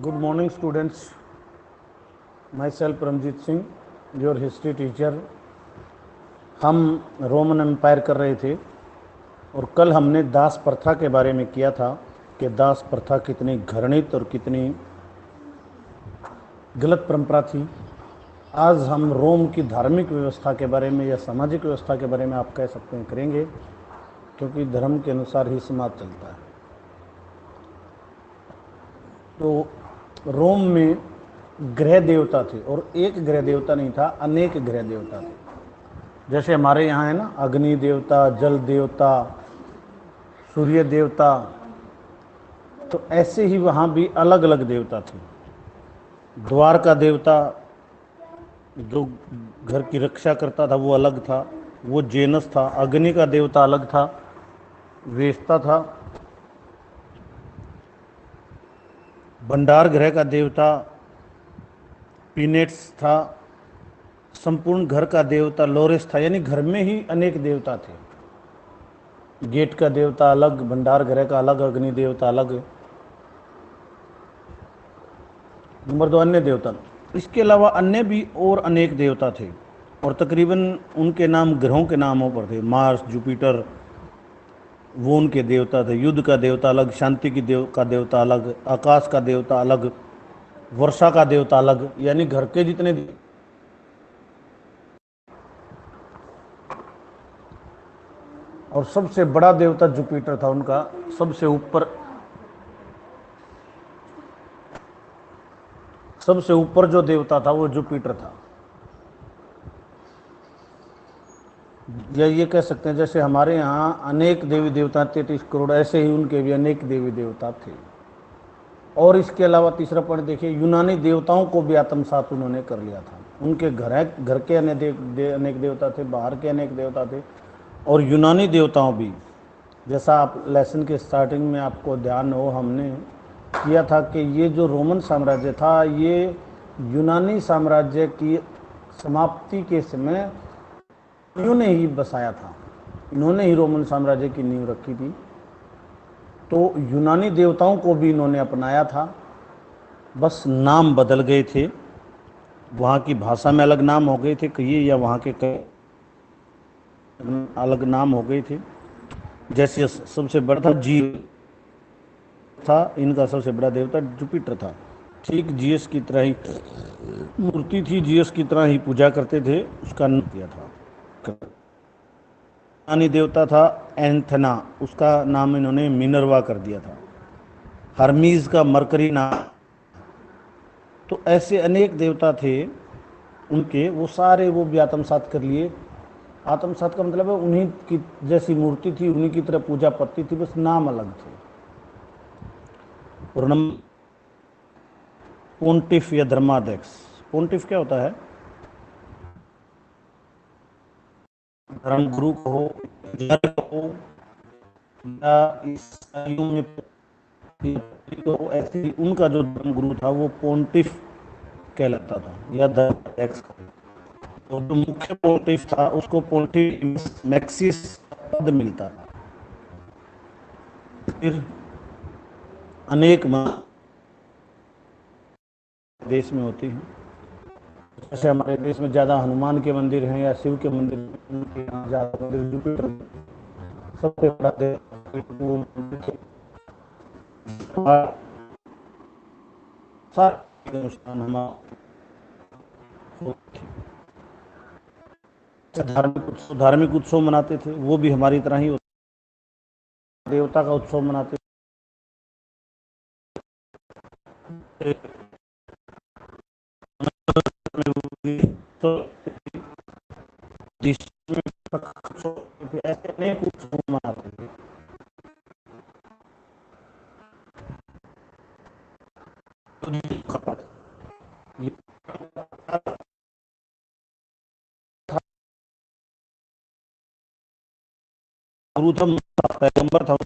Good morning, students. Myself Ramjit Singh, your history teacher. हम Roman empire कर रहे थे और कल हमने दास प्रथा के बारे में किया था कि दास प्रथा कितनी घृणित और कितनी गलत परंपरा थी। आज हम रोम की धार्मिक व्यवस्था के बारे में या सामाजिक व्यवस्था के बारे में आप कह सकते हैं करेंगे, क्योंकि धर्म के अनुसार ही समाज चलता है। तो रोम में ग्रह देवता थे और एक ग्रह देवता नहीं था, अनेक ग्रह देवता थे। जैसे हमारे यहाँ है ना, अग्नि देवता, जल देवता, सूर्य देवता, तो ऐसे ही वहाँ भी अलग अलग देवता थे। द्वार का देवता जो घर की रक्षा करता था वो अलग था, वो जेनस था। अग्नि का देवता अलग था, वेस्ता था। भंडार गृह का देवता पीनेट्स था। संपूर्ण घर का देवता लोरेस था। यानी घर में ही अनेक देवता थे। गेट का देवता अलग, भंडार गृह का अलग, अग्नि देवता अलग। नंबर 2, अन्य देवता। इसके अलावा अन्य भी और अनेक देवता थे और तकरीबन उनके नाम ग्रहों के नामों पर थे। मार्स, जुपिटर, वो उनके देवता थे। युद्ध का देवता अलग, शांति का देवता अलग, आकाश का देवता अलग, वर्षा का देवता अलग। यानी घर के जितने और सबसे बड़ा देवता जुपिटर था उनका। सबसे ऊपर जो देवता था वो जुपिटर था। या ये कह सकते हैं जैसे हमारे यहाँ अनेक देवी देवता 33 करोड़, ऐसे ही उनके भी अनेक देवी देवता थे। और इसके अलावा तीसरा पॉइंट देखिए, यूनानी देवताओं को भी आत्मसात उन्होंने कर लिया था। उनके घर के अनेक देवता थे, बाहर के अनेक देवता थे और यूनानी देवताओं भी। जैसा आप लेसन के स्टार्टिंग में आपको ध्यान हो, हमने किया था कि ये जो रोमन साम्राज्य था ये यूनानी साम्राज्य की समाप्ति के समय इन्होंने ही बसाया था। इन्होंने ही रोमन साम्राज्य की नींव रखी थी। तो यूनानी देवताओं को भी इन्होंने अपनाया था, बस नाम बदल गए थे। वहाँ की भाषा में अलग नाम हो गए थे कई, या वहाँ के कई अलग नाम हो गए थे। जैसे सबसे बड़ा था था, इनका सबसे बड़ा देवता जुपिटर था। ठीक जीएस की तरह ही मूर्ति थी, जीएस की तरह ही पूजा करते थे। उसका नाम दिया था। यूनानी देवता था एंथना, उसका नाम इन्होंने मिनर्वा कर दिया था। हर्मीज का मरकरी नाम। तो ऐसे अनेक देवता थे उनके, वो सारे वो भी आत्मसात कर लिए। आत्मसात का मतलब है उन्हीं की जैसी मूर्ति थी, उन्हीं की तरह पूजा पत्ती थी, बस नाम अलग थे। और पोंटिफ या धर्माध्यक्ष। पोंटिफ क्या होता है? धर्मगुरु को हो या ईसाइयों में तो ऐसे ही उनका जो धर्मगुरु था वो पोंटिफ कहलाता था या धर्माध्यक्ष। तो जो मुख्य पोंटिफ था उसको पोंटिफ मैक्सिस पद मिलता था। फिर अनेक देश में होती हैं। जैसे हमारे देश में ज़्यादा हनुमान के मंदिर हैं या शिव के मंदिर, उनके यहाँ ज़्यादा मंदिर जुपिटर सबसे बड़ा अनुष्ठान धार्मिक उत्सव मनाते थे, वो भी हमारी तरह ही देवता का उत्सव मनाते थे। तो ऐसे अनेक उत्सव मनाते थे। गुरु था, पैगंबर था,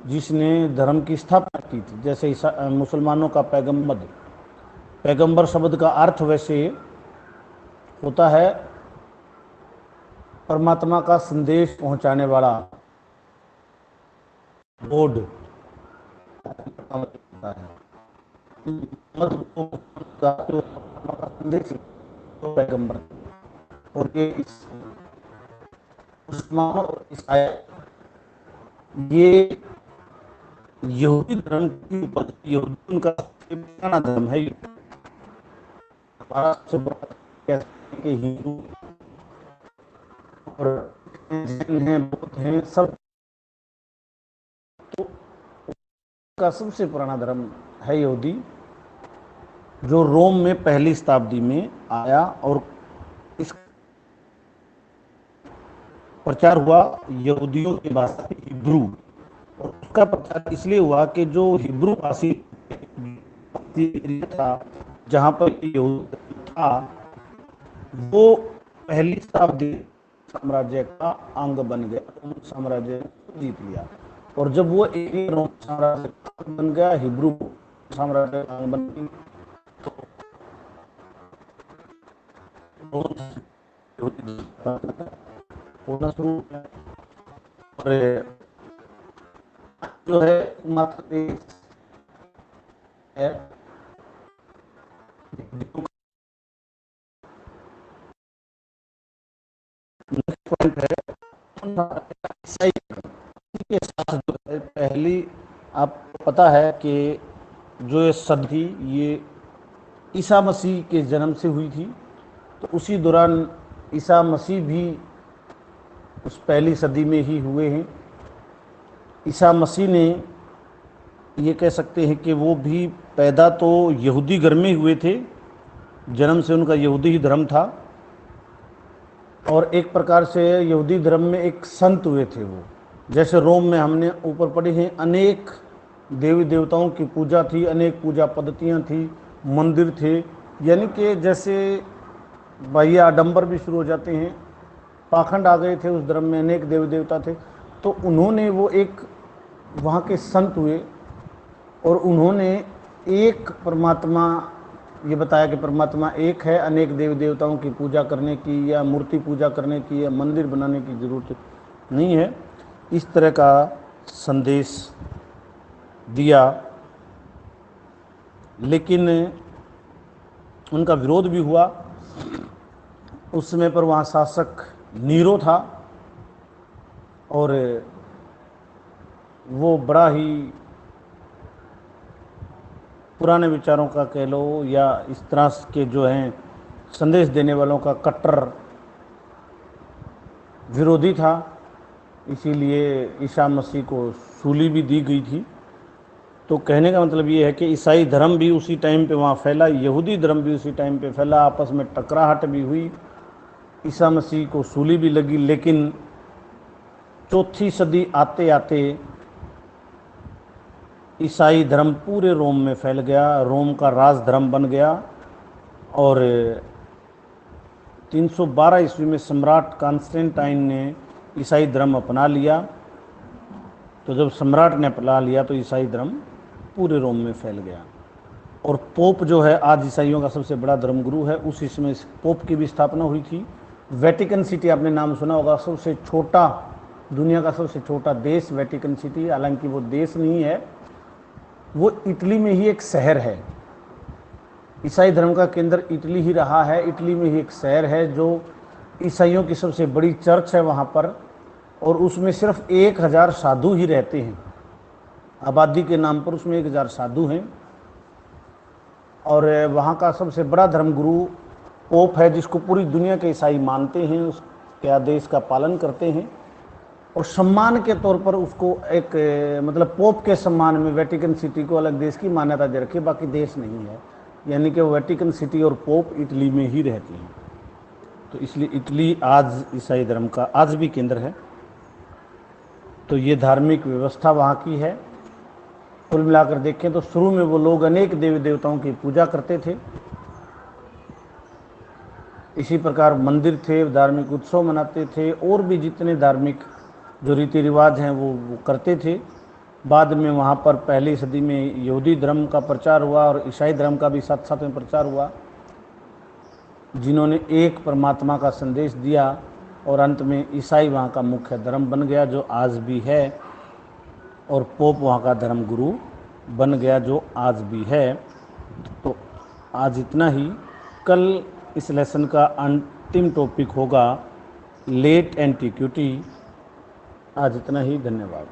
जिसने धर्म की स्थापना की थी। जैसे मुसलमानों का पैगंबर शब्द का अर्थ वैसे होता है परमात्मा का संदेश पहुंचाने वाला, बोर्ड। होता है। मोहम्मद का जो संदेश तो पैगंबर, और ये इस उस्मान और ईसाई ये यहूदी धर्म की उपज, यहूदी उनका सबसे पुराना धर्म है। हमारा सबसे बड़ा कह सकते हैं कि हिंदू और जैन हैं, बौद्ध हैं, सब तो का सबसे पुराना धर्म है यहूदी, जो रोम में पहली शताब्दी में आया और इस प्रचार हुआ यहूदियों की भाषा हिब्रू। और उसका प्रचार इसलिए हुआ कि जो हिब्रू भाषी था, जहाँ पर यहूद था, वो पहली शताब्दी साम्राज्य का अंग बन गया, रोम साम्राज्य जीत लिया। और जब वो एक रोम साम्राज्य बन गया, हिब्रू साम्राज्य का अंग बन गया, होना शुरू हुआ। और जो है मात्र है पॉइंट है ईसाई के साथ जो है, पहली आपको पता है कि जो ये सदी थी ये ईसा मसीह के जन्म से हुई थी। तो उसी दौरान ईसा मसीह भी उस पहली सदी में ही हुए हैं। ईसा मसीह ने, ये कह सकते हैं कि वो भी पैदा तो यहूदी घर में हुए थे, जन्म से उनका यहूदी ही धर्म था, और एक प्रकार से यहूदी धर्म में एक संत हुए थे वो। जैसे रोम में हमने ऊपर पढ़े हैं, अनेक देवी देवताओं की पूजा थी, अनेक पूजा पद्धतियाँ थी, मंदिर थे, यानी कि जैसे बाह्य आडंबर भी शुरू हो जाते हैं, पाखंड आ गए थे उस धर्म में, अनेक देवी देवता थे। तो उन्होंने, वो एक वहाँ के संत हुए और उन्होंने एक परमात्मा, ये बताया कि परमात्मा एक है, अनेक देवी देवताओं की पूजा करने की या मूर्ति पूजा करने की या मंदिर बनाने की ज़रूरत नहीं है, इस तरह का संदेश दिया। लेकिन उनका विरोध भी हुआ। उस समय पर वहाँ शासक नीरो था और वो बड़ा ही पुराने विचारों का कह लो या इस तरह के जो हैं संदेश देने वालों का कट्टर विरोधी था। इसीलिए ईसा मसीह को सूली भी दी गई थी। तो कहने का मतलब ये है कि ईसाई धर्म भी उसी टाइम पे वहाँ फैला, यहूदी धर्म भी उसी टाइम पे फैला, आपस में टकराहट भी हुई, ईसा मसीह को सूली भी लगी। लेकिन चौथी सदी आते आते ईसाई धर्म पूरे रोम में फैल गया, रोम का राज धर्म बन गया। और 312 ईस्वी में सम्राट कॉन्स्टेंटाइन ने ईसाई धर्म अपना लिया। तो जब सम्राट ने अपना लिया तो ईसाई धर्म पूरे रोम में फैल गया। और पोप जो है आज ईसाइयों का सबसे बड़ा धर्मगुरु है, उसी समय पोप की भी स्थापना हुई थी। वेटिकन सिटी आपने नाम सुना होगा, सबसे छोटा, दुनिया का सबसे छोटा देश वेटिकन सिटी, हालांकि वो देश नहीं है, वो इटली में ही एक शहर है। ईसाई धर्म का केंद्र इटली ही रहा है, इटली में ही एक शहर है जो ईसाइयों की सबसे बड़ी चर्च है वहाँ पर। और उसमें सिर्फ 1000 साधु ही रहते हैं, आबादी के नाम पर उसमें 1000 साधु हैं। और वहाँ का सबसे बड़ा धर्मगुरु पोप है, जिसको पूरी दुनिया के ईसाई मानते हैं, उसके आदेश का पालन करते हैं। और सम्मान के तौर पर उसको एक, मतलब पोप के सम्मान में वेटिकन सिटी को अलग देश की मान्यता दे रखी है, बाकी देश नहीं है। यानी कि वेटिकन सिटी और पोप इटली में ही रहते हैं। तो इसलिए इटली आज ईसाई धर्म का आज भी केंद्र है। तो ये धार्मिक व्यवस्था वहाँ की है। कुल मिलाकर देखें तो शुरू में वो लोग अनेक देवी देवताओं की पूजा करते थे, इसी प्रकार मंदिर थे, धार्मिक उत्सव मनाते थे, और भी जितने धार्मिक जो रीति रिवाज हैं वो करते थे। बाद में वहाँ पर पहली सदी में यहूदी धर्म का प्रचार हुआ और ईसाई धर्म का भी साथ साथ में प्रचार हुआ, जिन्होंने एक परमात्मा का संदेश दिया। और अंत में ईसाई वहाँ का मुख्य धर्म बन गया, जो आज भी है, और पोप वहाँ का धर्म गुरु बन गया जो आज भी है। तो आज इतना ही। कल इस लेसन का अंतिम टॉपिक होगा लेट एंटीक्विटी। आज इतना ही, धन्यवाद।